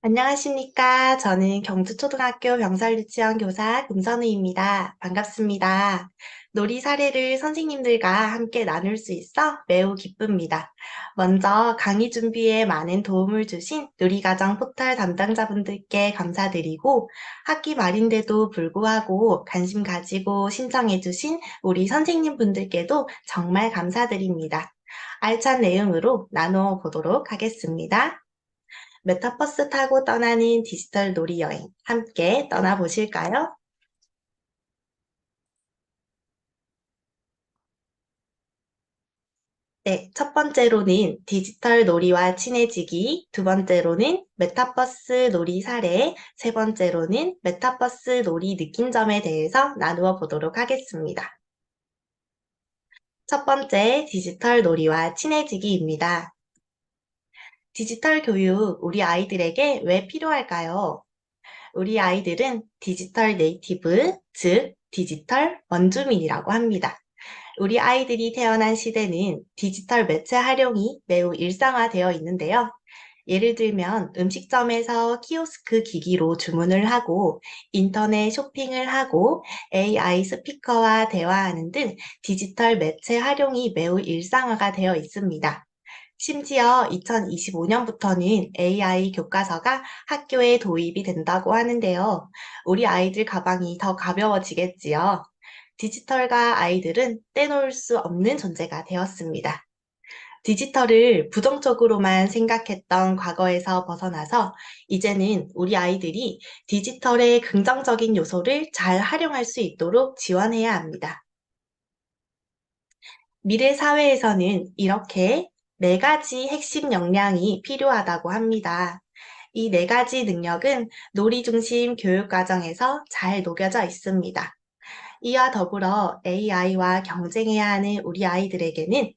안녕하십니까. 저는 경주초등학교 병설유치원 교사 금선우입니다. 반갑습니다. 놀이 사례를 선생님들과 함께 나눌 수 있어 매우 기쁩니다. 먼저 강의 준비에 많은 도움을 주신 놀이가정 포털 담당자분들께 감사드리고 학기 말인데도 불구하고 관심 가지고 신청해 주신 우리 선생님분들께도 정말 감사드립니다. 알찬 내용으로 나누어 보도록 하겠습니다. 메타버스 타고 떠나는 디지털 놀이 여행 함께 떠나보실까요? 네, 첫 번째로는 디지털 놀이와 친해지기, 두 번째로는 메타버스 놀이 사례, 세 번째로는 메타버스 놀이 느낀 점에 대해서 나누어 보도록 하겠습니다. 첫 번째, 디지털 놀이와 친해지기입니다. 디지털 교육, 우리 아이들에게 왜 필요할까요? 우리 아이들은 디지털 네이티브, 즉 디지털 원주민이라고 합니다. 우리 아이들이 태어난 시대는 디지털 매체 활용이 매우 일상화되어 있는데요. 예를 들면 음식점에서 키오스크 기기로 주문을 하고 인터넷 쇼핑을 하고 AI 스피커와 대화하는 등 디지털 매체 활용이 매우 일상화가 되어 있습니다. 심지어 2025년부터는 AI 교과서가 학교에 도입이 된다고 하는데요. 우리 아이들 가방이 더 가벼워지겠지요. 디지털과 아이들은 떼놓을 수 없는 존재가 되었습니다. 디지털을 부정적으로만 생각했던 과거에서 벗어나서 이제는 우리 아이들이 디지털의 긍정적인 요소를 잘 활용할 수 있도록 지원해야 합니다. 미래 사회에서는 이렇게 네 가지 핵심 역량이 필요하다고 합니다. 이 네 가지 능력은 놀이 중심 교육 과정에서 잘 녹여져 있습니다. 이와 더불어 AI와 경쟁해야 하는 우리 아이들에게는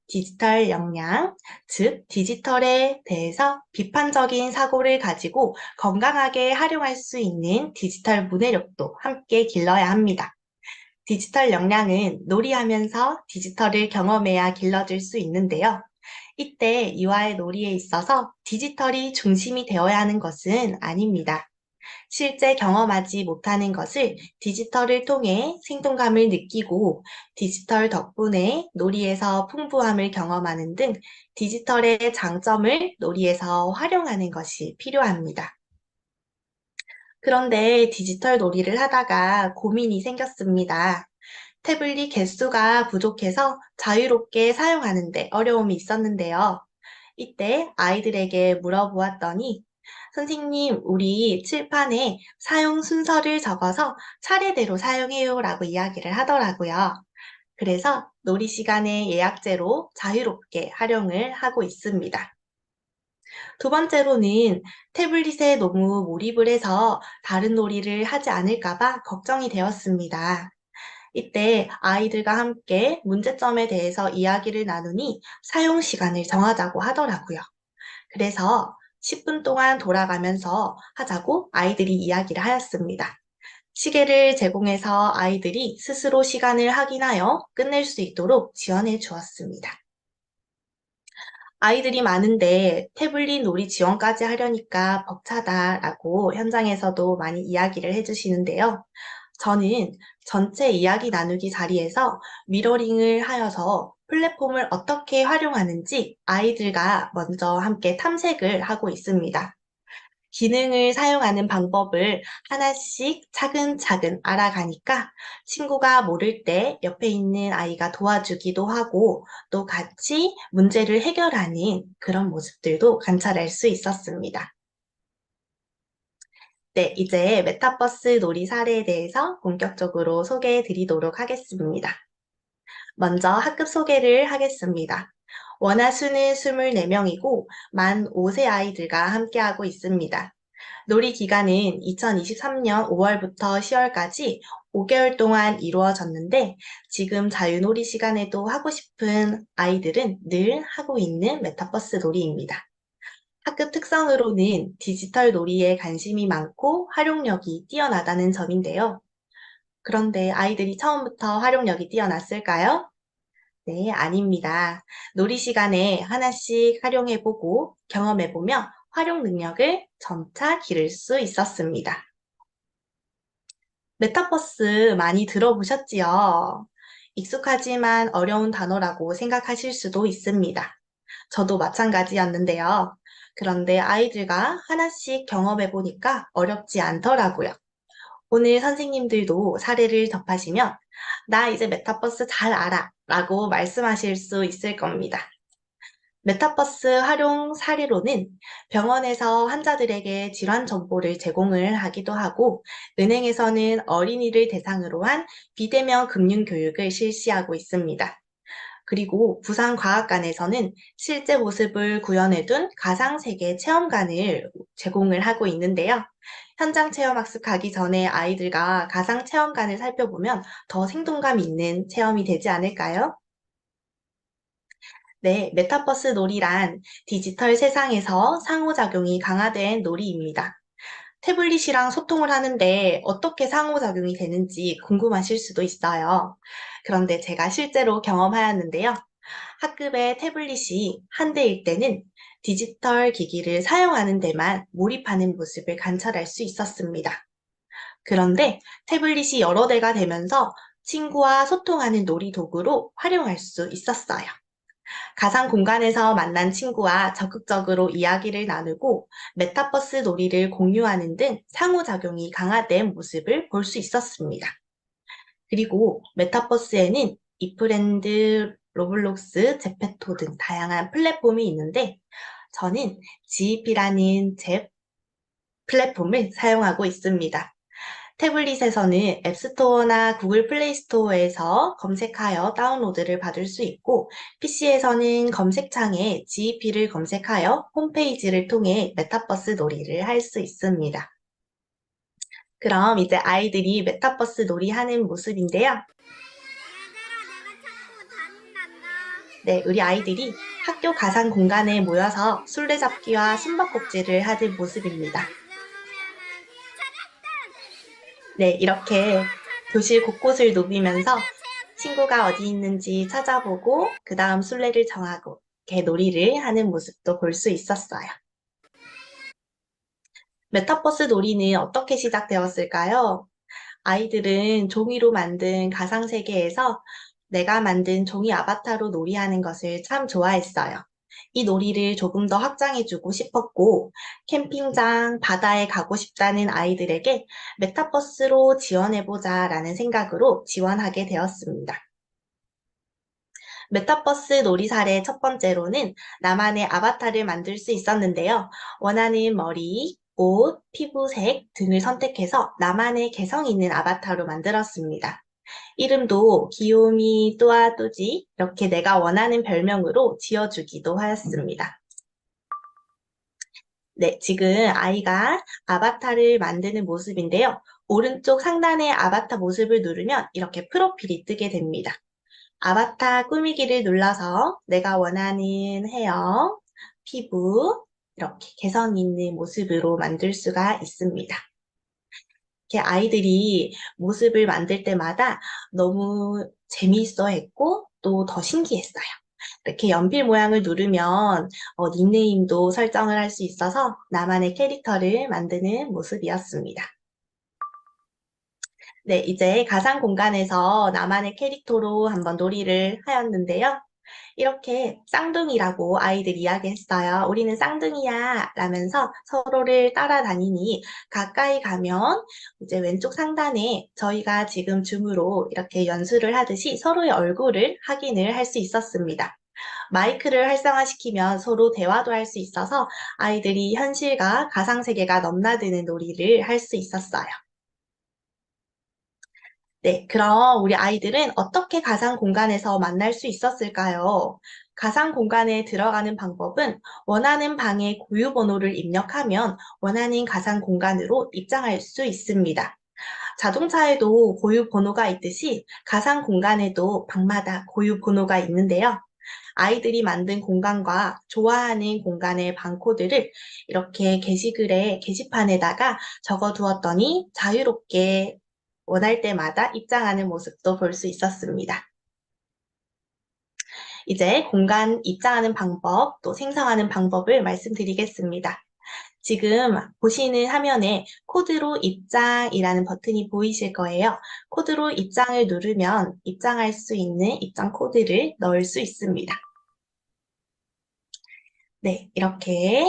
디지털 역량, 즉 디지털에 대해서 비판적인 사고를 가지고 건강하게 활용할 수 있는 디지털 문해력도 함께 길러야 합니다. 디지털 역량은 놀이하면서 디지털을 경험해야 길러질 수 있는데요. 이때 이와의 놀이에 있어서 디지털이 중심이 되어야 하는 것은 아닙니다. 실제 경험하지 못하는 것을 디지털을 통해 생동감을 느끼고 디지털 덕분에 놀이에서 풍부함을 경험하는 등 디지털의 장점을 놀이에서 활용하는 것이 필요합니다. 그런데 디지털 놀이를 하다가 고민이 생겼습니다. 태블릿 개수가 부족해서 자유롭게 사용하는데 어려움이 있었는데요. 이때 아이들에게 물어보았더니 선생님, 우리 칠판에 사용 순서를 적어서 차례대로 사용해요 라고 이야기를 하더라고요. 그래서 놀이 시간에 예약제로 자유롭게 활용을 하고 있습니다. 두 번째로는 태블릿에 너무 몰입을 해서 다른 놀이를 하지 않을까봐 걱정이 되었습니다. 이때 아이들과 함께 문제점에 대해서 이야기를 나누니 사용 시간을 정하자고 하더라고요. 그래서 10분 동안 돌아가면서 하자고 아이들이 이야기를 하였습니다. 시계를 제공해서 아이들이 스스로 시간을 확인하여 끝낼 수 있도록 지원해 주었습니다. 아이들이 많은데 태블릿 놀이 지원까지 하려니까 벅차다라고 현장에서도 많이 이야기를 해주시는데요. 저는 전체 이야기 나누기 자리에서 미러링을 하여서 플랫폼을 어떻게 활용하는지 아이들과 먼저 함께 탐색을 하고 있습니다. 기능을 사용하는 방법을 하나씩 차근차근 알아가니까 친구가 모를 때 옆에 있는 아이가 도와주기도 하고 또 같이 문제를 해결하는 그런 모습들도 관찰할 수 있었습니다. 네, 이제 메타버스 놀이 사례에 대해서 본격적으로 소개해 드리도록 하겠습니다. 먼저 학급 소개를 하겠습니다. 원화수는 24명이고 만 5세 아이들과 함께하고 있습니다. 놀이 기간은 2023년 5월부터 10월까지 5개월 동안 이루어졌는데 지금 자유놀이 시간에도 하고 싶은 아이들은 늘 하고 있는 메타버스 놀이입니다. 학급 특성으로는 디지털 놀이에 관심이 많고 활용력이 뛰어나다는 점인데요. 그런데 아이들이 처음부터 활용력이 뛰어났을까요? 네, 아닙니다. 놀이 시간에 하나씩 활용해보고 경험해보며 활용 능력을 점차 기를 수 있었습니다. 메타버스 많이 들어보셨지요? 익숙하지만 어려운 단어라고 생각하실 수도 있습니다. 저도 마찬가지였는데요. 그런데 아이들과 하나씩 경험해 보니까 어렵지 않더라고요. 오늘 선생님들도 사례를 접하시면 나 이제 메타버스 잘 알아 라고 말씀하실 수 있을 겁니다. 메타버스 활용 사례로는 병원에서 환자들에게 질환 정보를 제공을 하기도 하고 은행에서는 어린이를 대상으로 한 비대면 금융 교육을 실시하고 있습니다. 그리고 부산과학관에서는 실제 모습을 구현해둔 가상세계 체험관을 제공을 하고 있는데요. 현장 체험 학습 가기 전에 아이들과 가상 체험관을 살펴보면 더 생동감 있는 체험이 되지 않을까요? 네, 메타버스 놀이란 디지털 세상에서 상호작용이 강화된 놀이입니다. 태블릿이랑 소통을 하는데 어떻게 상호작용이 되는지 궁금하실 수도 있어요. 그런데 제가 실제로 경험하였는데요. 학급의 태블릿이 한 대일 때는 디지털 기기를 사용하는 데만 몰입하는 모습을 관찰할 수 있었습니다. 그런데 태블릿이 여러 대가 되면서 친구와 소통하는 놀이 도구로 활용할 수 있었어요. 가상 공간에서 만난 친구와 적극적으로 이야기를 나누고 메타버스 놀이를 공유하는 등 상호작용이 강화된 모습을 볼 수 있었습니다. 그리고 메타버스에는 이프랜드, 로블록스, 제페토 등 다양한 플랫폼이 있는데 저는 GEP라는 제 플랫폼을 사용하고 있습니다. 태블릿에서는 앱스토어나 구글 플레이 스토어에서 검색하여 다운로드를 받을 수 있고 PC에서는 검색창에 GEP를 검색하여 홈페이지를 통해 메타버스 놀이를 할 수 있습니다. 그럼 이제 아이들이 메타버스 놀이하는 모습인데요. 네, 우리 아이들이 학교 가상 공간에 모여서 술래잡기와 숨바꼭질을 하는 모습입니다. 네, 이렇게 교실 곳곳을 누비면서 친구가 어디 있는지 찾아보고 그 다음 술래를 정하고 이렇게 놀이를 하는 모습도 볼 수 있었어요. 메타버스 놀이는 어떻게 시작되었을까요? 아이들은 종이로 만든 가상세계에서 내가 만든 종이 아바타로 놀이하는 것을 참 좋아했어요. 이 놀이를 조금 더 확장해주고 싶었고, 캠핑장, 바다에 가고 싶다는 아이들에게 메타버스로 지원해보자 라는 생각으로 지원하게 되었습니다. 메타버스 놀이 사례 첫 번째로는 나만의 아바타를 만들 수 있었는데요. 원하는 머리, 옷, 피부색 등을 선택해서 나만의 개성 있는 아바타로 만들었습니다. 이름도 귀요미, 또아또지 이렇게 내가 원하는 별명으로 지어주기도 하였습니다. 네, 지금 아이가 아바타를 만드는 모습인데요. 오른쪽 상단의 아바타 모습을 누르면 이렇게 프로필이 뜨게 됩니다. 아바타 꾸미기를 눌러서 내가 원하는 헤어, 피부 이렇게 개성 있는 모습으로 만들 수가 있습니다. 이렇게 아이들이 모습을 만들 때마다 너무 재미있어 했고 또 더 신기했어요. 이렇게 연필 모양을 누르면 닉네임도 설정을 할 수 있어서 나만의 캐릭터를 만드는 모습이었습니다. 네, 이제 가상 공간에서 나만의 캐릭터로 한번 놀이를 하였는데요. 이렇게 쌍둥이라고 아이들 이야기했어요. 우리는 쌍둥이야 라면서 서로를 따라다니니 가까이 가면 이제 왼쪽 상단에 저희가 지금 줌으로 이렇게 연수를 하듯이 서로의 얼굴을 확인을 할 수 있었습니다. 마이크를 활성화시키면 서로 대화도 할 수 있어서 아이들이 현실과 가상세계가 넘나드는 놀이를 할 수 있었어요. 네, 그럼 우리 아이들은 어떻게 가상 공간에서 만날 수 있었을까요? 가상 공간에 들어가는 방법은 원하는 방의 고유 번호를 입력하면 원하는 가상 공간으로 입장할 수 있습니다. 자동차에도 고유 번호가 있듯이 가상 공간에도 방마다 고유 번호가 있는데요. 아이들이 만든 공간과 좋아하는 공간의 방코드를 이렇게 게시판에다가 적어 두었더니 자유롭게 원할 때마다 입장하는 모습도 볼 수 있었습니다. 이제 공간 입장하는 방법, 또 생성하는 방법을 말씀드리겠습니다. 지금 보시는 화면에 코드로 입장이라는 버튼이 보이실 거예요. 코드로 입장을 누르면 입장할 수 있는 입장 코드를 넣을 수 있습니다. 네, 이렇게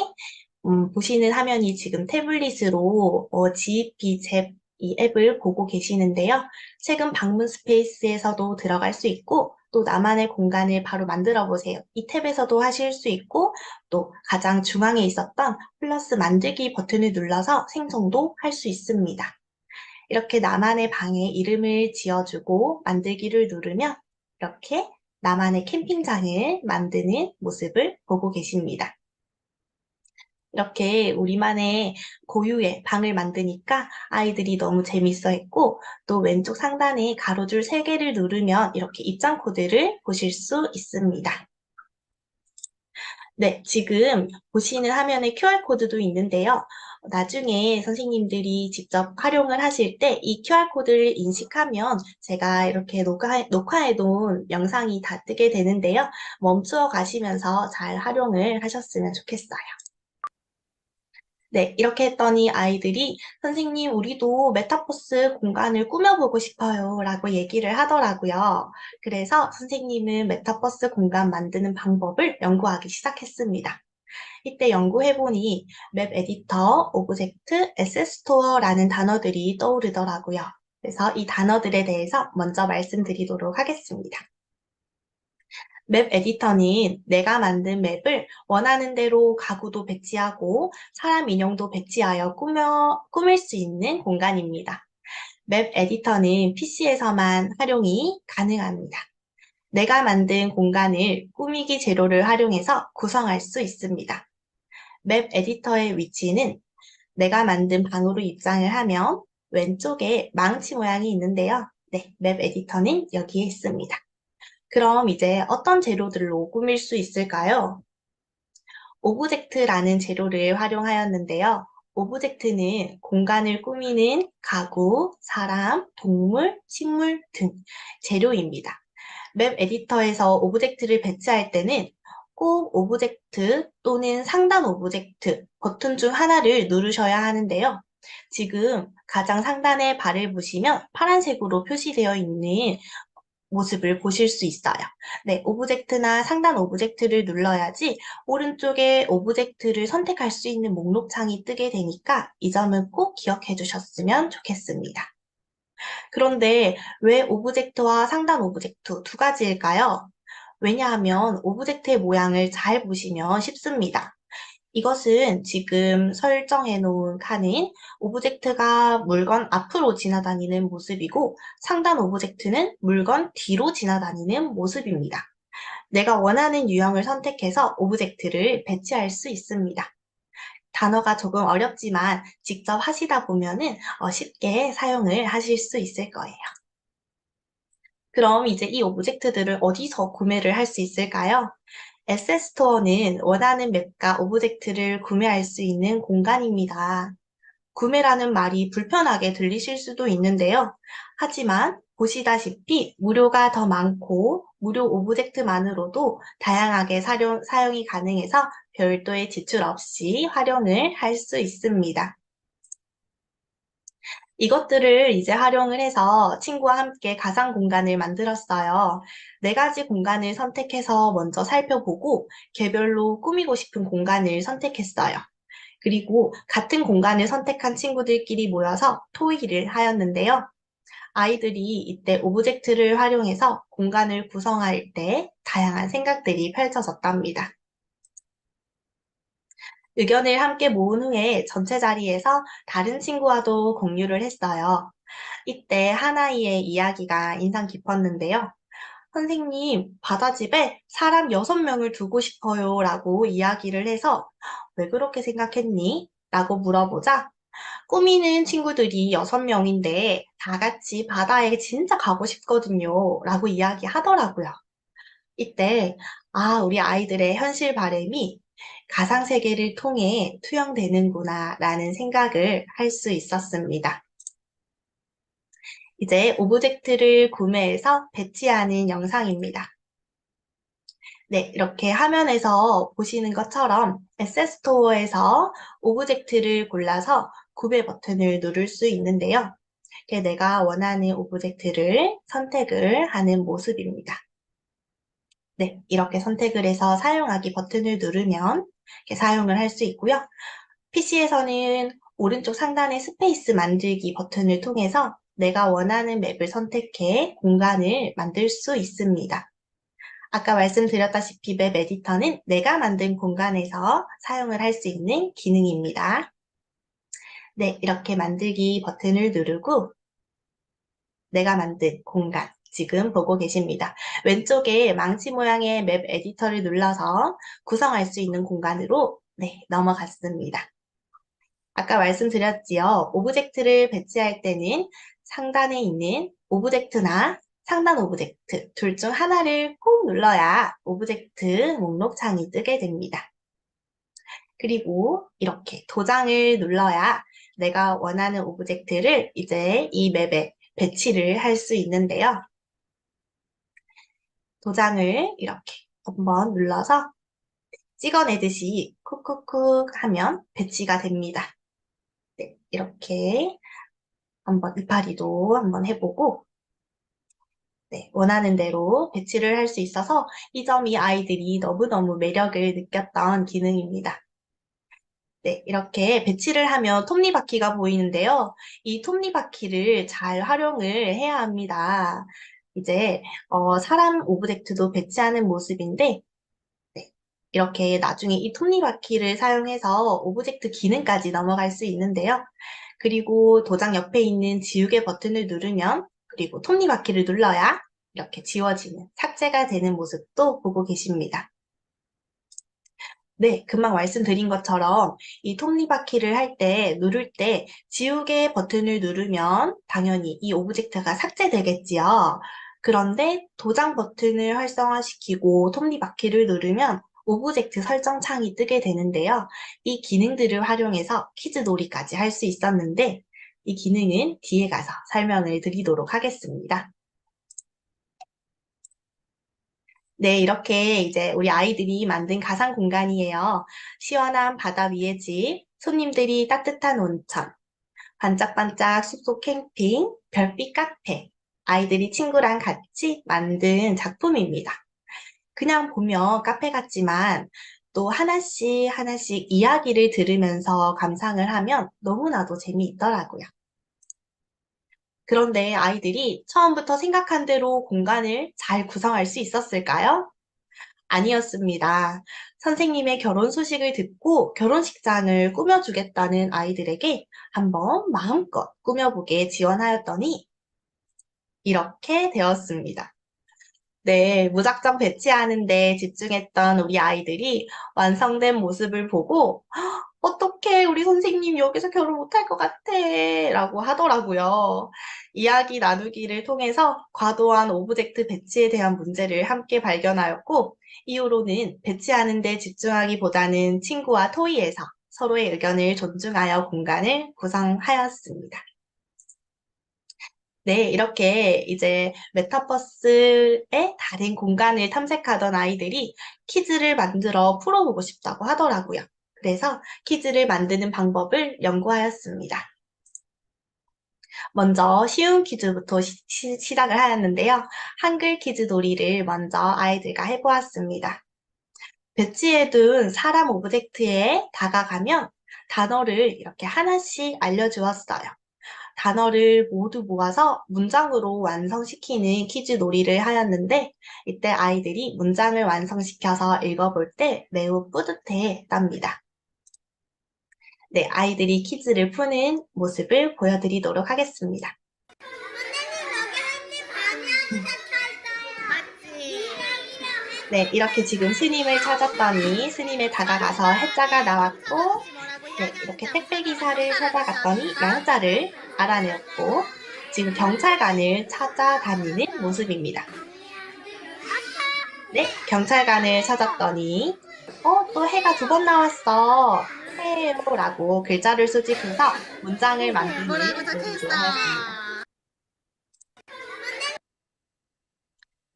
보시는 화면이 지금 태블릿으로 GP 잽 이 앱을 보고 계시는데요. 최근 방문 스페이스에서도 들어갈 수 있고 또 나만의 공간을 바로 만들어 보세요. 이 탭에서도 하실 수 있고 또 가장 중앙에 있었던 플러스 만들기 버튼을 눌러서 생성도 할 수 있습니다. 이렇게 나만의 방에 이름을 지어주고 만들기를 누르면 이렇게 나만의 캠핑장을 만드는 모습을 보고 계십니다. 이렇게 우리만의 고유의 방을 만드니까 아이들이 너무 재밌어 했고 또 왼쪽 상단에 가로줄 3개를 누르면 이렇게 입장 코드를 보실 수 있습니다. 네, 지금 보시는 화면에 QR코드도 있는데요. 나중에 선생님들이 직접 활용을 하실 때 이 QR코드를 인식하면 제가 이렇게 녹화해 놓은 영상이 다 뜨게 되는데요. 멈추어 가시면서 잘 활용을 하셨으면 좋겠어요. 네, 이렇게 했더니 아이들이 선생님, 우리도 메타버스 공간을 꾸며보고 싶어요 라고 얘기를 하더라고요. 그래서 선생님은 메타버스 공간 만드는 방법을 연구하기 시작했습니다. 이때 연구해보니 맵 에디터, 오브젝트, 에셋 스토어라는 단어들이 떠오르더라고요. 그래서 이 단어들에 대해서 먼저 말씀드리도록 하겠습니다. 맵 에디터는 내가 만든 맵을 원하는 대로 가구도 배치하고 사람 인형도 배치하여 꾸밀 수 있는 공간입니다. 맵 에디터는 PC에서만 활용이 가능합니다. 내가 만든 공간을 꾸미기 재료를 활용해서 구성할 수 있습니다. 맵 에디터의 위치는 내가 만든 방으로 입장을 하면 왼쪽에 망치 모양이 있는데요. 네, 맵 에디터는 여기에 있습니다. 그럼 이제 어떤 재료들로 꾸밀 수 있을까요? 오브젝트라는 재료를 활용하였는데요. 오브젝트는 공간을 꾸미는 가구, 사람, 동물, 식물 등 재료입니다. 맵 에디터에서 오브젝트를 배치할 때는 꼭 오브젝트 또는 상단 오브젝트 버튼 중 하나를 누르셔야 하는데요. 지금 가장 상단에 발을 보시면 파란색으로 표시되어 있는 모습을 보실 수 있어요. 네, 오브젝트나 상단 오브젝트를 눌러야지 오른쪽에 오브젝트를 선택할 수 있는 목록창이 뜨게 되니까 이 점은 꼭 기억해 주셨으면 좋겠습니다. 그런데 왜 오브젝트와 상단 오브젝트 두 가지일까요? 왜냐하면 오브젝트의 모양을 잘 보시면 쉽습니다. 이것은 지금 설정해 놓은 칸은 오브젝트가 물건 앞으로 지나다니는 모습이고 상단 오브젝트는 물건 뒤로 지나다니는 모습입니다. 내가 원하는 유형을 선택해서 오브젝트를 배치할 수 있습니다. 단어가 조금 어렵지만 직접 하시다 보면은 쉽게 사용을 하실 수 있을 거예요. 그럼 이제 이 오브젝트들을 어디서 구매를 할 수 있을까요? 에셋 스토어는 원하는 맵과 오브젝트를 구매할 수 있는 공간입니다. 구매라는 말이 불편하게 들리실 수도 있는데요. 하지만 보시다시피 무료가 더 많고 무료 오브젝트만으로도 다양하게 사용이 가능해서 별도의 지출 없이 활용을 할 수 있습니다. 이것들을 이제 활용을 해서 친구와 함께 가상 공간을 만들었어요. 4가지 공간을 선택해서 먼저 살펴보고 개별로 꾸미고 싶은 공간을 선택했어요. 그리고 같은 공간을 선택한 친구들끼리 모여서 토의를 하였는데요. 아이들이 이때 오브젝트를 활용해서 공간을 구성할 때 다양한 생각들이 펼쳐졌답니다. 의견을 함께 모은 후에 전체 자리에서 다른 친구와도 공유를 했어요. 이때 한 아이의 이야기가 인상 깊었는데요. 선생님, 바다집에 사람 6명을 두고 싶어요 라고 이야기를 해서 왜 그렇게 생각했니? 라고 물어보자 꾸미는 친구들이 6명인데 다 같이 바다에 진짜 가고 싶거든요 라고 이야기하더라고요. 이때 우리 아이들의 현실 바람이 가상세계를 통해 투영되는구나 라는 생각을 할 수 있었습니다. 이제 오브젝트를 구매해서 배치하는 영상입니다. 네, 이렇게 화면에서 보시는 것처럼 에셋스토어에서 오브젝트를 골라서 구별 버튼을 누를 수 있는데요. 이렇게 내가 원하는 오브젝트를 선택을 하는 모습입니다. 네, 이렇게 선택을 해서 사용하기 버튼을 누르면 이렇게 사용을 할 수 있고요. PC에서는 오른쪽 상단의 스페이스 만들기 버튼을 통해서 내가 원하는 맵을 선택해 공간을 만들 수 있습니다. 아까 말씀드렸다시피 맵 에디터는 내가 만든 공간에서 사용을 할 수 있는 기능입니다. 네, 이렇게 만들기 버튼을 누르고 내가 만든 공간 지금 보고 계십니다. 왼쪽에 망치 모양의 맵 에디터를 눌러서 구성할 수 있는 공간으로 넘어갔습니다. 아까 말씀드렸지요. 오브젝트를 배치할 때는 상단에 있는 오브젝트나 상단 오브젝트 둘 중 하나를 꼭 눌러야 오브젝트 목록 창이 뜨게 됩니다. 그리고 이렇게 도장을 눌러야 내가 원하는 오브젝트를 이제 이 맵에 배치를 할 수 있는데요. 도장을 이렇게 한번 눌러서 찍어내듯이 쿡쿡쿡 하면 배치가 됩니다. 네, 이렇게 한번 이파리도 한번 해보고 원하는 대로 배치를 할 수 있어서 이 점이 아이들이 너무너무 매력을 느꼈던 기능입니다. 네, 이렇게 배치를 하면 톱니바퀴가 보이는데요. 이 톱니바퀴를 잘 활용을 해야 합니다. 이제 사람 오브젝트도 배치하는 모습인데 이렇게 나중에 이 톱니바퀴를 사용해서 오브젝트 기능까지 넘어갈 수 있는데요. 그리고 도장 옆에 있는 지우개 버튼을 누르면 그리고 톱니바퀴를 눌러야 이렇게 지워지는 삭제가 되는 모습도 보고 계십니다. 네, 금방 말씀드린 것처럼 이 톱니바퀴를 할 때, 누를 때 지우개 버튼을 누르면 당연히 이 오브젝트가 삭제되겠지요. 그런데 도장 버튼을 활성화시키고 톱니바퀴를 누르면 오브젝트 설정 창이 뜨게 되는데요. 이 기능들을 활용해서 퀴즈 놀이까지 할 수 있었는데 이 기능은 뒤에 가서 설명을 드리도록 하겠습니다. 네, 이렇게 이제 우리 아이들이 만든 가상 공간이에요. 시원한 바다 위의 집, 손님들이 따뜻한 온천, 반짝반짝 숲속 캠핑, 별빛 카페, 아이들이 친구랑 같이 만든 작품입니다. 그냥 보면 카페 같지만 또 하나씩 하나씩 이야기를 들으면서 감상을 하면 너무나도 재미있더라고요. 그런데 아이들이 처음부터 생각한 대로 공간을 잘 구성할 수 있었을까요? 아니었습니다. 선생님의 결혼 소식을 듣고 결혼식장을 꾸며주겠다는 아이들에게 한번 마음껏 꾸며보게 지원하였더니 이렇게 되었습니다. 네, 무작정 배치하는데 집중했던 우리 아이들이 완성된 모습을 보고 어떡해, 우리 선생님 여기서 결혼 못할 것 같아 라고 하더라고요. 이야기 나누기를 통해서 과도한 오브젝트 배치에 대한 문제를 함께 발견하였고 이후로는 배치하는 데 집중하기보다는 친구와 토의해서 서로의 의견을 존중하여 공간을 구성하였습니다. 네, 이렇게 이제 메타버스의 다른 공간을 탐색하던 아이들이 퀴즈를 만들어 풀어보고 싶다고 하더라고요. 그래서 퀴즈를 만드는 방법을 연구하였습니다. 먼저 쉬운 퀴즈부터 시작을 하였는데요. 한글 퀴즈 놀이를 먼저 아이들과 해보았습니다. 배치해둔 사람 오브젝트에 다가가면 단어를 이렇게 하나씩 알려주었어요. 단어를 모두 모아서 문장으로 완성시키는 퀴즈 놀이를 하였는데 이때 아이들이 문장을 완성시켜서 읽어볼 때 매우 뿌듯해했답니다. 네, 아이들이 퀴즈를 푸는 모습을 보여드리도록 하겠습니다. 네, 이렇게 지금 스님을 찾았더니 스님에 다가가서 해자가 나왔고 네, 이렇게 택배기사를 찾아갔더니 양자를 알아내었고 지금 경찰관을 찾아다니는 모습입니다. 네, 경찰관을 찾았더니 또 해가 2번 나왔어. 해요라고 글자를 수집해서 문장을 만드는 놀이도 하였습니다.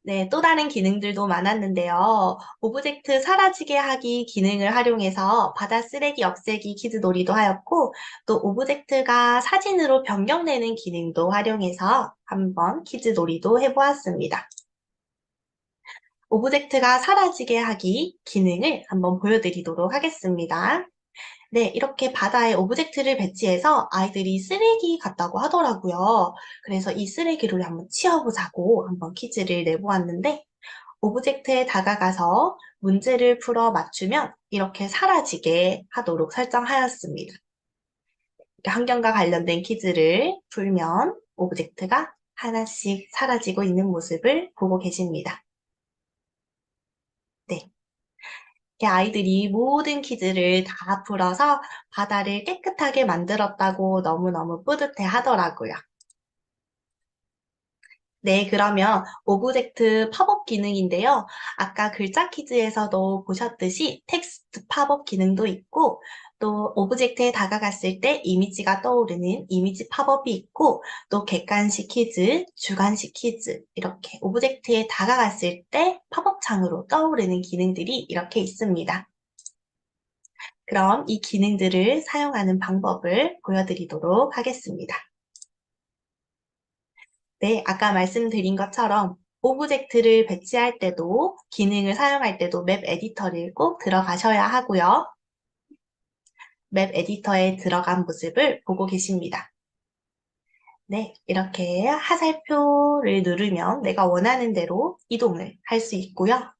네, 또 다른 기능들도 많았는데요. 오브젝트 사라지게 하기 기능을 활용해서 바다 쓰레기 없애기 퀴즈 놀이도 하였고, 또 오브젝트가 사진으로 변경되는 기능도 활용해서 한번 퀴즈 놀이도 해보았습니다. 오브젝트가 사라지게 하기 기능을 한번 보여드리도록 하겠습니다. 네, 이렇게 바다에 오브젝트를 배치해서 아이들이 쓰레기 같다고 하더라고요. 그래서 이 쓰레기를 한번 치워보자고 한번 퀴즈를 내보았는데, 오브젝트에 다가가서 문제를 풀어 맞추면 이렇게 사라지게 하도록 설정하였습니다. 환경과 관련된 퀴즈를 풀면 오브젝트가 하나씩 사라지고 있는 모습을 보고 계십니다. 네. 이렇게 아이들이 모든 퀴즈를 다 풀어서 바다를 깨끗하게 만들었다고 너무너무 뿌듯해 하더라고요. 네, 그러면 오브젝트 팝업 기능인데요. 아까 글자 퀴즈에서도 보셨듯이 텍스트 팝업 기능도 있고, 또 오브젝트에 다가갔을 때 이미지가 떠오르는 이미지 팝업이 있고, 또 객관식 퀴즈, 주관식 퀴즈, 이렇게 오브젝트에 다가갔을 때 팝업 창으로 떠오르는 기능들이 이렇게 있습니다. 그럼 이 기능들을 사용하는 방법을 보여드리도록 하겠습니다. 네, 아까 말씀드린 것처럼 오브젝트를 배치할 때도 기능을 사용할 때도 맵 에디터를 꼭 들어가셔야 하고요. 맵 에디터에 들어간 모습을 보고 계십니다. 네, 이렇게 화살표를 누르면 내가 원하는 대로 이동을 할 수 있고요.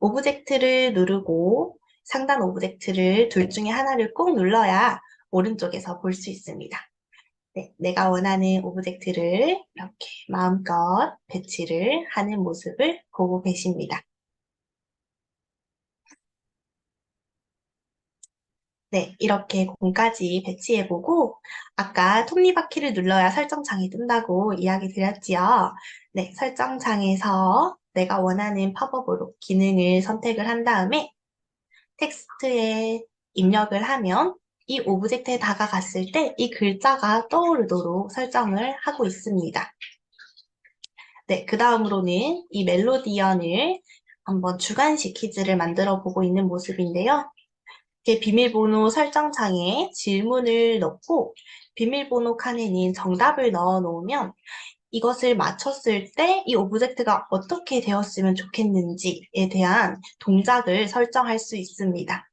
오브젝트를 누르고 상단 오브젝트를 둘 중에 하나를 꼭 눌러야 오른쪽에서 볼 수 있습니다. 네, 내가 원하는 오브젝트를 이렇게 마음껏 배치를 하는 모습을 보고 계십니다. 네, 이렇게 공까지 배치해보고 아까 톱니바퀴를 눌러야 설정창이 뜬다고 이야기 드렸지요. 네, 설정창에서 내가 원하는 팝업으로 기능을 선택을 한 다음에 텍스트에 입력을 하면 이 오브젝트에 다가갔을 때 이 글자가 떠오르도록 설정을 하고 있습니다. 네, 그 다음으로는 이 멜로디언을 한번 주관식 퀴즈를 만들어 보고 있는 모습인데요. 이렇게 비밀번호 설정창에 질문을 넣고 비밀번호 칸에는 정답을 넣어 놓으면 이것을 맞췄을 때 이 오브젝트가 어떻게 되었으면 좋겠는지에 대한 동작을 설정할 수 있습니다.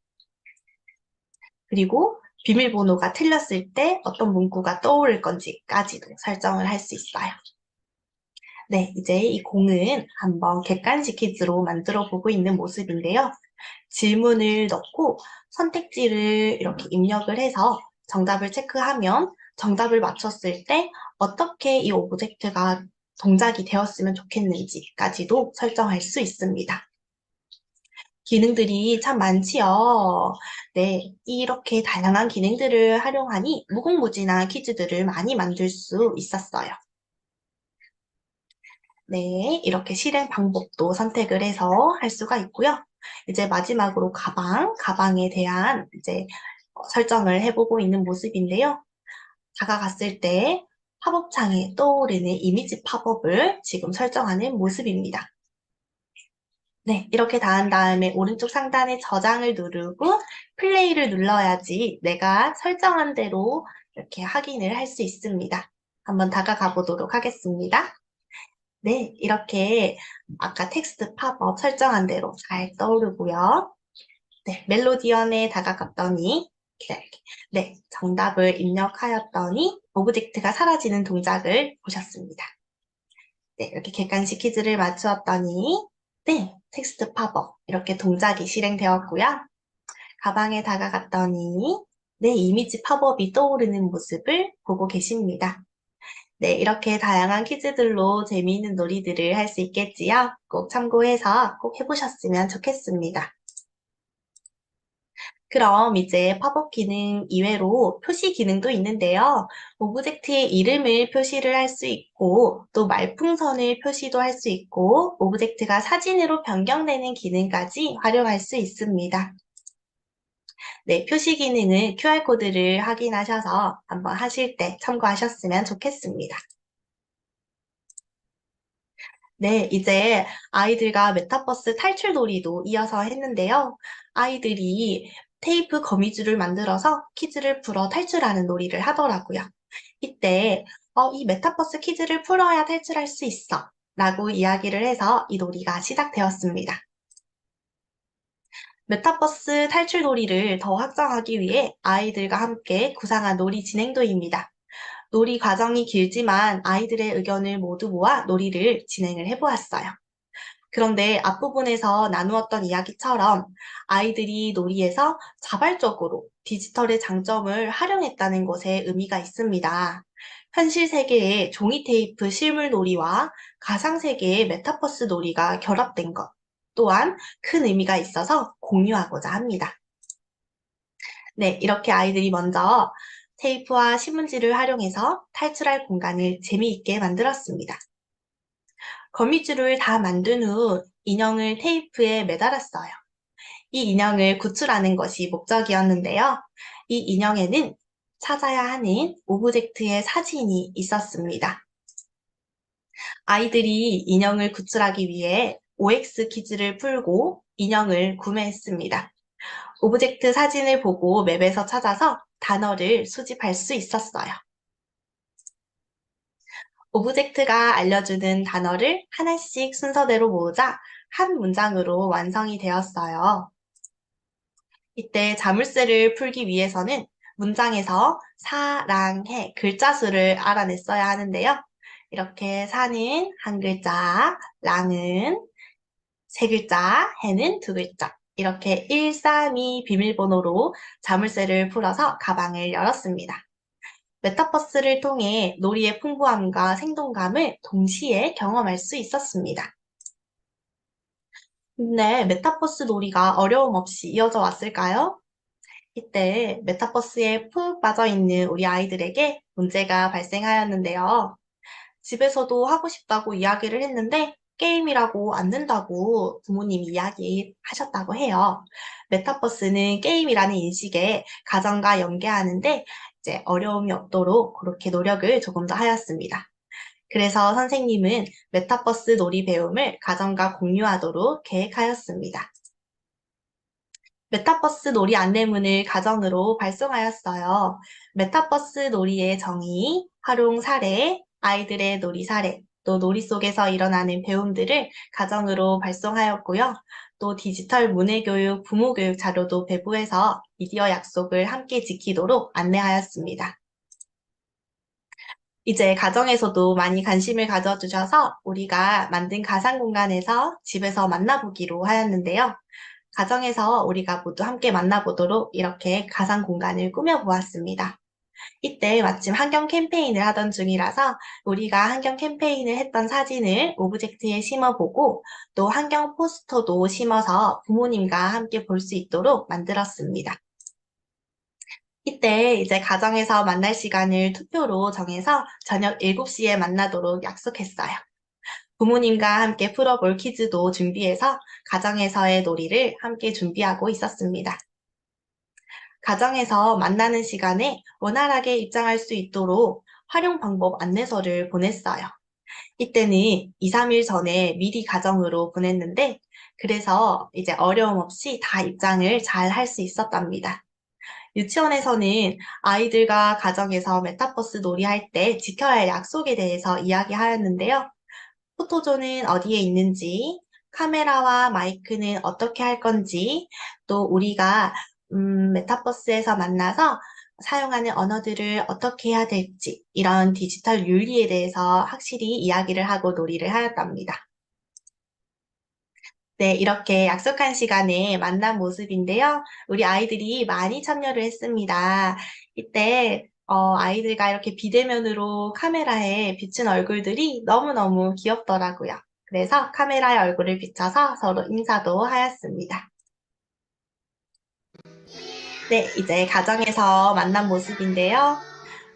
그리고 비밀번호가 틀렸을 때 어떤 문구가 떠오를 건지까지도 설정을 할 수 있어요. 네, 이제 이 공은 한번 객관식 퀴즈로 만들어 보고 있는 모습인데요. 질문을 넣고 선택지를 이렇게 입력을 해서 정답을 체크하면 정답을 맞췄을 때 어떻게 이 오브젝트가 동작이 되었으면 좋겠는지까지도 설정할 수 있습니다. 기능들이 참 많지요. 네, 이렇게 다양한 기능들을 활용하니 무궁무진한 퀴즈들을 많이 만들 수 있었어요. 네, 이렇게 실행 방법도 선택을 해서 할 수가 있고요. 이제 마지막으로 가방에 대한 이제 설정을 해보고 있는 모습인데요. 다가갔을 때 팝업 창에 떠오르는 이미지 팝업을 지금 설정하는 모습입니다. 네, 이렇게 다 한 다음에 오른쪽 상단에 저장을 누르고 플레이를 눌러야지 내가 설정한 대로 이렇게 확인을 할 수 있습니다. 한번 다가가 보도록 하겠습니다. 네, 이렇게 아까 텍스트 팝업 설정한 대로 잘 떠오르고요. 네, 멜로디언에 다가갔더니 네, 정답을 입력하였더니 오브젝트가 사라지는 동작을 보셨습니다. 네, 이렇게 객관식 퀴즈를 맞추었더니 네, 텍스트 팝업 이렇게 동작이 실행되었고요. 가방에 다가갔더니 네, 이미지 팝업이 떠오르는 모습을 보고 계십니다. 네, 이렇게 다양한 퀴즈들로 재미있는 놀이들을 할 수 있겠지요? 꼭 참고해서 꼭 해보셨으면 좋겠습니다. 그럼 이제 팝업 기능 이외로 표시 기능도 있는데요. 오브젝트의 이름을 표시를 할 수 있고, 또 말풍선을 표시도 할 수 있고, 오브젝트가 사진으로 변경되는 기능까지 활용할 수 있습니다. 네, 표시 기능은 QR코드를 확인하셔서 한번 하실 때 참고하셨으면 좋겠습니다. 네, 이제 아이들과 메타버스 탈출 놀이도 이어서 했는데요. 아이들이 테이프 거미줄을 만들어서 퀴즈를 풀어 탈출하는 놀이를 하더라고요. 이때 이 메타버스 퀴즈를 풀어야 탈출할 수 있어 라고 이야기를 해서 이 놀이가 시작되었습니다. 메타버스 탈출 놀이를 더 확장하기 위해 아이들과 함께 구상한 놀이 진행도입니다. 놀이 과정이 길지만 아이들의 의견을 모두 모아 놀이를 진행을 해보았어요. 그런데 앞부분에서 나누었던 이야기처럼 아이들이 놀이에서 자발적으로 디지털의 장점을 활용했다는 것에 의미가 있습니다. 현실 세계의 종이 테이프 실물 놀이와 가상 세계의 메타버스 놀이가 결합된 것 또한 큰 의미가 있어서 공유하고자 합니다. 네, 이렇게 아이들이 먼저 테이프와 신문지를 활용해서 탈출할 공간을 재미있게 만들었습니다. 거미줄을 다 만든 후 인형을 테이프에 매달았어요. 이 인형을 구출하는 것이 목적이었는데요. 이 인형에는 찾아야 하는 오브젝트의 사진이 있었습니다. 아이들이 인형을 구출하기 위해 OX 퀴즈를 풀고 인형을 구매했습니다. 오브젝트 사진을 보고 맵에서 찾아서 단어를 수집할 수 있었어요. 오브젝트가 알려주는 단어를 하나씩 순서대로 모으자 한 문장으로 완성이 되었어요. 이때 자물쇠를 풀기 위해서는 문장에서 사랑해 글자 수를 알아냈어야 하는데요. 이렇게 사는 한 글자, 랑은 세 글자, 해는 두 글자. 이렇게 132 비밀번호로 자물쇠를 풀어서 가방을 열었습니다. 메타버스를 통해 놀이의 풍부함과 생동감을 동시에 경험할 수 있었습니다. 근데 메타버스 놀이가 어려움 없이 이어져 왔을까요? 이때 메타버스에 푹 빠져있는 우리 아이들에게 문제가 발생하였는데요. 집에서도 하고 싶다고 이야기를 했는데 게임이라고 안 된다고 부모님이 이야기하셨다고 해요. 메타버스는 게임이라는 인식에 가정과 연계하는데 이제 어려움이 없도록 그렇게 노력을 조금 더 하였습니다. 그래서 선생님은 메타버스 놀이 배움을 가정과 공유하도록 계획하였습니다. 메타버스 놀이 안내문을 가정으로 발송하였어요. 메타버스 놀이의 정의, 활용 사례, 아이들의 놀이 사례, 또 놀이 속에서 일어나는 배움들을 가정으로 발송하였고요. 또 디지털 문해교육, 부모교육 자료도 배부해서 미디어 약속을 함께 지키도록 안내하였습니다. 이제 가정에서도 많이 관심을 가져주셔서 우리가 만든 가상 공간에서 집에서 만나보기로 하였는데요. 가정에서 우리가 모두 함께 만나보도록 이렇게 가상 공간을 꾸며보았습니다. 이때 마침 환경 캠페인을 하던 중이라서 우리가 환경 캠페인을 했던 사진을 오브젝트에 심어보고 또 환경 포스터도 심어서 부모님과 함께 볼 수 있도록 만들었습니다. 이때 이제 가정에서 만날 시간을 투표로 정해서 저녁 7시에 만나도록 약속했어요. 부모님과 함께 풀어볼 퀴즈도 준비해서 가정에서의 놀이를 함께 준비하고 있었습니다. 가정에서 만나는 시간에 원활하게 입장할 수 있도록 활용 방법 안내서를 보냈어요. 이때는 2, 3일 전에 미리 가정으로 보냈는데 그래서 이제 어려움 없이 다 입장을 잘 할 수 있었답니다. 유치원에서는 아이들과 가정에서 메타버스 놀이할 때 지켜야 할 약속에 대해서 이야기하였는데요. 포토존은 어디에 있는지, 카메라와 마이크는 어떻게 할 건지, 또 우리가 메타버스에서 만나서 사용하는 언어들을 어떻게 해야 될지 이런 디지털 윤리에 대해서 확실히 이야기를 하고 놀이를 하였답니다. 네, 이렇게 약속한 시간에 만난 모습인데요. 우리 아이들이 많이 참여를 했습니다. 이때 아이들과 이렇게 비대면으로 카메라에 비춘 얼굴들이 너무너무 귀엽더라고요. 그래서 카메라에 얼굴을 비춰서 서로 인사도 하였습니다. 네, 이제 가정에서 만난 모습인데요.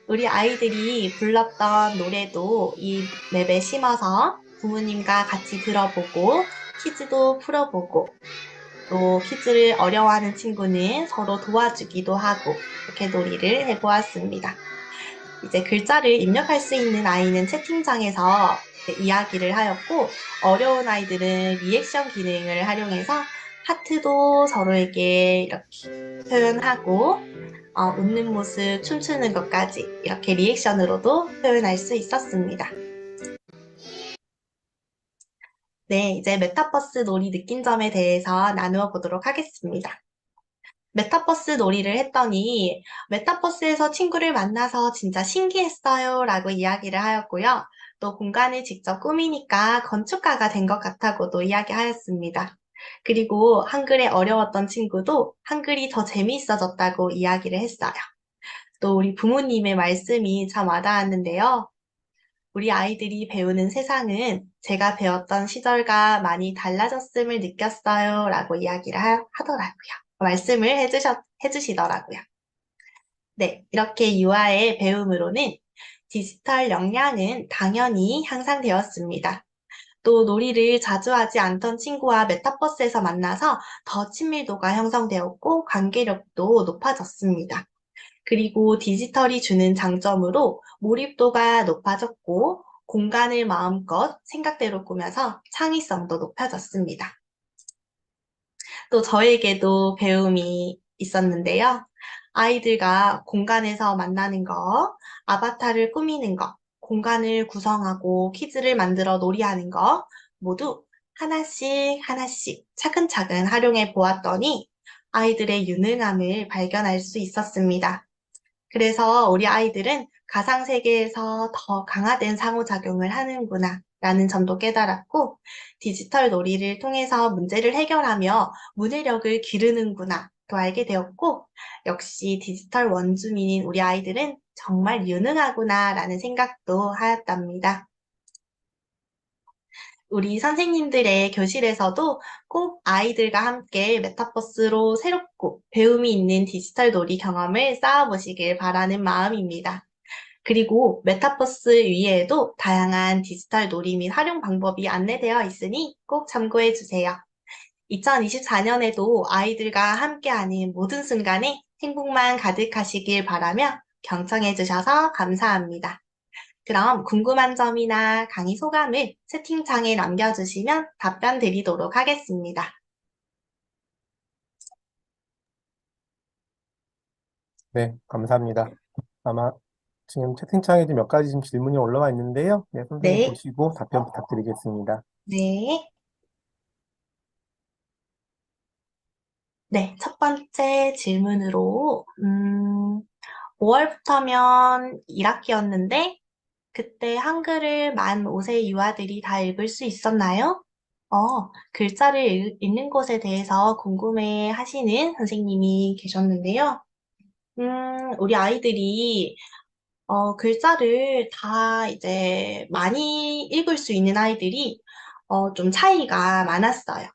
우리 아이들이 불렀던 노래도 이 맵에 심어서 부모님과 같이 들어보고 퀴즈도 풀어보고 또 퀴즈를 어려워하는 친구는 서로 도와주기도 하고 이렇게 놀이를 해보았습니다. 이제 글자를 입력할 수 있는 아이는 채팅창에서 이야기를 하였고, 어려운 아이들은 리액션 기능을 활용해서 하트도 서로에게 이렇게 표현하고, 웃는 모습, 춤추는 것까지 이렇게 리액션으로도 표현할 수 있었습니다. 네, 이제 메타버스 놀이 느낀 점에 대해서 나누어 보도록 하겠습니다. 메타버스 놀이를 했더니 메타버스에서 친구를 만나서 진짜 신기했어요 라고 이야기를 하였고요. 또 공간을 직접 꾸미니까 건축가가 된 것 같다고도 이야기하였습니다. 그리고 한글에 어려웠던 친구도 한글이 더 재미있어졌다고 이야기를 했어요. 또 우리 부모님의 말씀이 참 와닿았는데요. 우리 아이들이 배우는 세상은 제가 배웠던 시절과 많이 달라졌음을 느꼈어요 라고 이야기를 하더라고요. 말씀을 해주시더라고요. 네, 이렇게 유아의 배움으로는 디지털 역량은 당연히 향상되었습니다. 또 놀이를 자주 하지 않던 친구와 메타버스에서 만나서 더 친밀도가 형성되었고 관계력도 높아졌습니다. 그리고 디지털이 주는 장점으로 몰입도가 높아졌고 공간을 마음껏 생각대로 꾸며서 창의성도 높아졌습니다. 또 저에게도 배움이 있었는데요. 아이들과 공간에서 만나는 거, 아바타를 꾸미는 거, 공간을 구성하고 퀴즈를 만들어 놀이하는 거 모두 하나씩 하나씩 차근차근 활용해 보았더니 아이들의 유능함을 발견할 수 있었습니다. 그래서 우리 아이들은 가상 세계에서 더 강화된 상호작용을 하는구나 라는 점도 깨달았고 디지털 놀이를 통해서 문제를 해결하며 문해력을 기르는구나 또 알게 되었고 역시 디지털 원주민인 우리 아이들은 정말 유능하구나 라는 생각도 하였답니다. 우리 선생님들의 교실에서도 꼭 아이들과 함께 메타버스로 새롭고 배움이 있는 디지털 놀이 경험을 쌓아보시길 바라는 마음입니다. 그리고 메타버스 위에도 다양한 디지털 놀이 및 활용 방법이 안내되어 있으니 꼭 참고해 주세요. 2024년에도 아이들과 함께하는 모든 순간에 행복만 가득하시길 바라며 경청해 주셔서 감사합니다. 그럼 궁금한 점이나 강의 소감을 채팅창에 남겨주시면 답변 드리도록 하겠습니다. 네, 감사합니다. 아마 지금 채팅창에 몇 가지 지금 질문이 올라와 있는데요. 네, 선생님 네, 보시고 답변 부탁드리겠습니다. 네, 네. 첫 번째 질문으로, 5월부터면 1학기였는데, 그때 한글을 만 5세 유아들이 다 읽을 수 있었나요? 글자를 읽는 것에 대해서 궁금해 하시는 선생님이 계셨는데요. 우리 아이들이 글자를 다 이제 많이 읽을 수 있는 아이들이 좀 차이가 많았어요.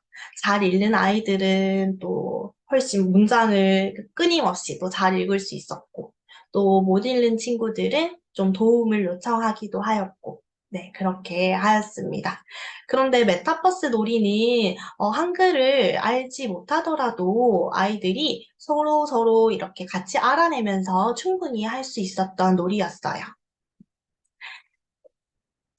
잘 읽는 아이들은 또 훨씬 문장을 끊임없이 또 잘 읽을 수 있었고, 또 못 읽는 친구들은 좀 도움을 요청하기도 하였고, 네, 그렇게 하였습니다. 그런데 메타버스 놀이는 한글을 알지 못하더라도 아이들이 서로 이렇게 같이 알아내면서 충분히 할 수 있었던 놀이였어요.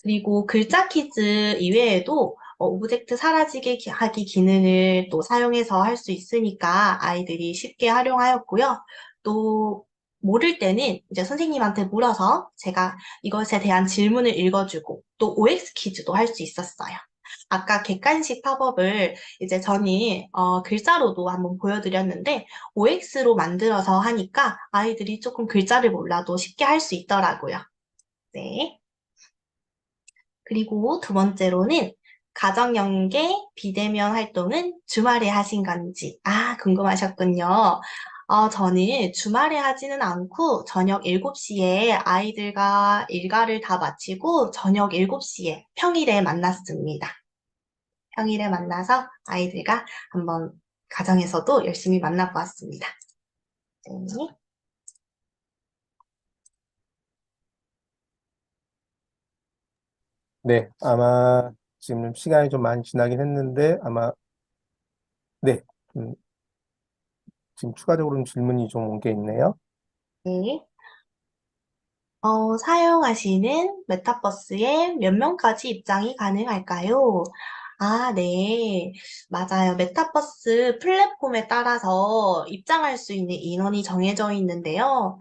그리고 글자 퀴즈 이외에도 오브젝트 사라지게 하기 기능을 또 사용해서 할 수 있으니까 아이들이 쉽게 활용하였고요. 또 모를 때는 이제 선생님한테 물어서 제가 이것에 대한 질문을 읽어주고 또 OX 퀴즈도 할 수 있었어요. 아까 객관식 팝업을 이제 저는 글자로도 한번 보여드렸는데 OX로 만들어서 하니까 아이들이 조금 글자를 몰라도 쉽게 할 수 있더라고요. 네. 그리고 두 번째로는 가정연계 비대면 활동은 주말에 하신 건지. 아, 궁금하셨군요. 저는 주말에 하지는 않고 저녁 7시에 아이들과 일과를 다 마치고 저녁 7시에 평일에 만났습니다. 평일에 만나서 아이들과 한번 가정에서도 열심히 만나보았습니다. 네. 네, 아마 지금 시간이 좀 많이 지나긴 했는데 아마 네, 음, 지금 추가적으로 질문이 좀 온 게 있네요. 네. 사용하시는 메타버스에 몇 명까지 입장이 가능할까요? 아, 네. 맞아요. 메타버스 플랫폼에 따라서 입장할 수 있는 인원이 정해져 있는데요.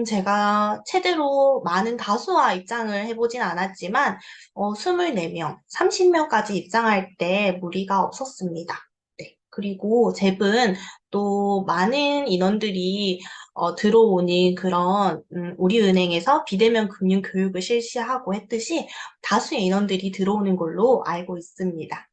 제가 최대로 많은 다수와 입장을 해보진 않았지만, 24명, 30명까지 입장할 때 무리가 없었습니다. 네. 그리고 잽은 또 많은 인원들이 들어오는 그런 우리은행에서 비대면 금융 교육을 실시하고 했듯이 다수의 인원들이 들어오는 걸로 알고 있습니다.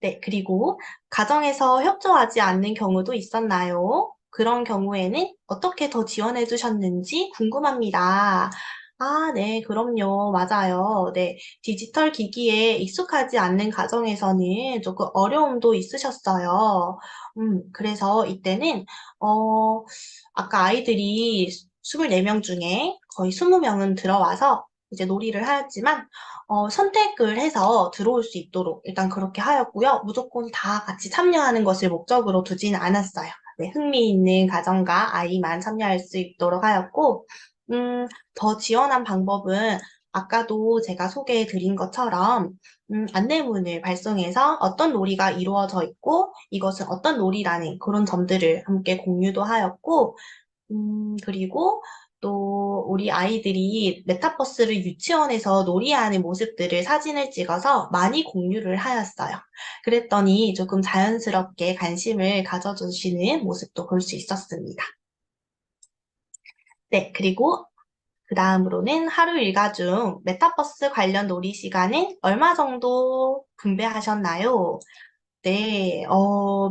네, 그리고 가정에서 협조하지 않는 경우도 있었나요? 그런 경우에는 어떻게 더 지원해 주셨는지 궁금합니다. 아, 네, 그럼요. 맞아요. 네, 디지털 기기에 익숙하지 않는 가정에서는 조금 어려움도 있으셨어요. 그래서 이때는, 어, 아까 아이들이 24명 중에 거의 20명은 들어와서 이제 놀이를 하였지만, 선택을 해서 들어올 수 있도록 일단 그렇게 하였고요. 무조건 다 같이 참여하는 것을 목적으로 두지는 않았어요. 네, 흥미 있는 가정과 아이만 참여할 수 있도록 하였고, 더 지원한 방법은 아까도 제가 소개해 드린 것처럼, 안내문을 발송해서 어떤 놀이가 이루어져 있고, 이것은 어떤 놀이라는 그런 점들을 함께 공유도 하였고, 그리고 또 우리 아이들이 메타버스를 유치원에서 놀이하는 모습들을 사진을 찍어서 많이 공유를 하였어요. 그랬더니 조금 자연스럽게 관심을 가져주시는 모습도 볼 수 있었습니다. 네, 그리고 그 다음으로는 하루 일과 중 메타버스 관련 놀이 시간은 얼마 정도 분배하셨나요? 네,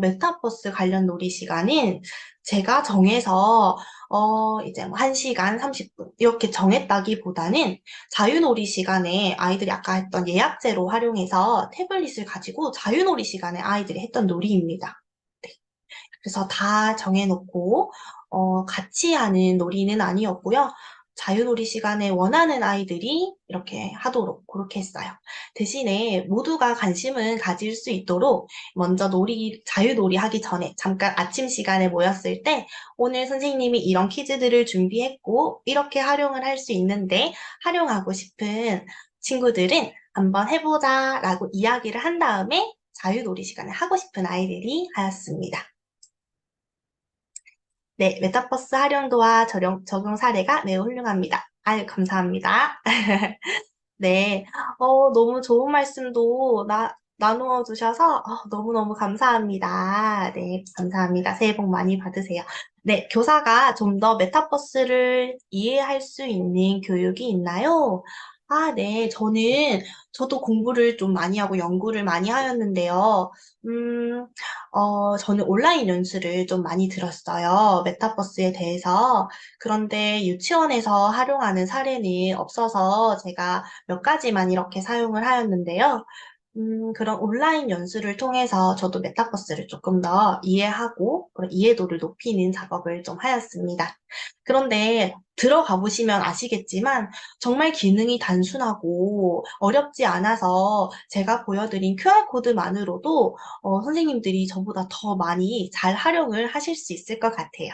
메타버스 관련 놀이 시간은 제가 정해서, 이제 뭐 1시간 30분, 이렇게 정했다기보다는 자유놀이 시간에 아이들이 아까 했던 예약제로 활용해서 태블릿을 가지고 자유놀이 시간에 아이들이 했던 놀이입니다. 네, 그래서 다 정해놓고, 같이 하는 놀이는 아니었고요. 자유놀이 시간에 원하는 아이들이 이렇게 하도록 그렇게 했어요. 대신에 모두가 관심을 가질 수 있도록 먼저 자유놀이 하기 전에 잠깐 아침 시간에 모였을 때 오늘 선생님이 이런 퀴즈들을 준비했고 이렇게 활용을 할 수 있는데 활용하고 싶은 친구들은 한번 해보자 라고 이야기를 한 다음에 자유놀이 시간을 하고 싶은 아이들이 하였습니다. 네, 메타버스 활용도와 적용 사례가 매우 훌륭합니다. 아유, 감사합니다. 네, 너무 좋은 말씀도 나누어 주셔서 너무너무 감사합니다. 네, 감사합니다. 새해 복 많이 받으세요. 네, 교사가 좀 더 메타버스를 이해할 수 있는 교육이 있나요? 아, 네, 저도 공부를 좀 많이 하고 연구를 많이 하였는데요. 음, 저는 온라인 연수를 좀 많이 들었어요. 메타버스에 대해서. 그런데 유치원에서 활용하는 사례는 없어서 제가 몇 가지만 이렇게 사용을 하였는데요. 그런 온라인 연수를 통해서 저도 메타버스를 조금 더 이해하고 그런 이해도를 높이는 작업을 좀 하였습니다. 그런데 들어가 보시면 아시겠지만 정말 기능이 단순하고 어렵지 않아서 제가 보여드린 QR코드만으로도 선생님들이 저보다 더 많이 잘 활용을 하실 수 있을 것 같아요.